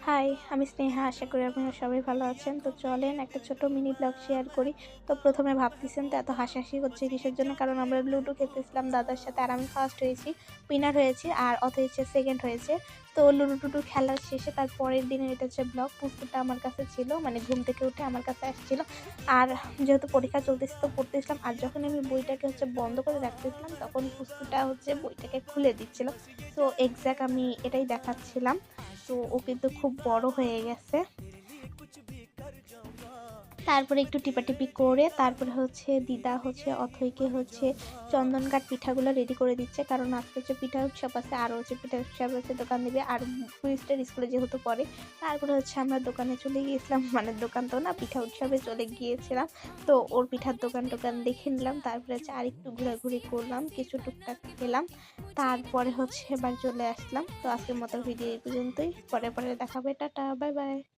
High, আমি স্নেহা। আশা করি আপনারা সবাই ভালো আছেন। তো চলেন একটা ছোট মিনি ব্লগ শেয়ার করি। তো ১ম এ ভাবতেছেন তো এত হাসাহাসি হচ্ছে কিসের জন্য? কারণ আমরা লুডো খেলতেছিলাম দাদার সাথে আর আমি ফার্স্ট হয়েছি, উইনার হয়েছি আর অথৈ হচ্ছে সেকেন্ড হয়েছে। তো লুডো-টুডো খেলার শেষে তার পরের দিনের এটা হচ্ছে ব্লগ। পুস্কুটা আমার কাছে ছিল, মানে ঘুম থেকে উঠে আমার কাছে আসছিল। আর যেহেতু পরীক্ষা চলতেছে তো পড়তেছিলাম। আর যখন আমি বইটাকে হচ্ছে বন্ধ করে রাখতেছিলাম তখন পুস্কুটা হচ্ছে বইটাকে খুলে দিচ্ছিল। তো এক্সাক্ট আমি এটাই দেখাচ্ছিলাম। তো ও কিন্তু খুব বড় হয়ে গেছে। তারপরে একটু টিপাটিপি করে তারপরে হচ্ছে দিদা হচ্ছে অথৈকে হচ্ছে চন্দন কাঠ পিঠাগুলো রেডি করে দিচ্ছে। কারণ আজকে হচ্ছে পিঠা উৎসব আছে, আরও হচ্ছে পিঠা উৎসব আছে, দোকান দিবে। আর কুইজটার স্কুলে যেহেতু পড়ে, তারপরে হচ্ছে আমরা দোকানে চলে গিয়েছিলাম, মানে দোকান তো না, পিঠা উৎসবে চলে গিয়েছিলাম। তো ওর পিঠার দোকান দেখে নিলাম। তারপরে হচ্ছে আরেকটু ঘোরাঘুরি করলাম, কিছু টুকটাক খেলাম। তারপরে হচ্ছে এবার চলে আসলাম। তো আজকের মতো ভিডিও এই পর্যন্তই। পরে দেখাবে। Tata, bye bye.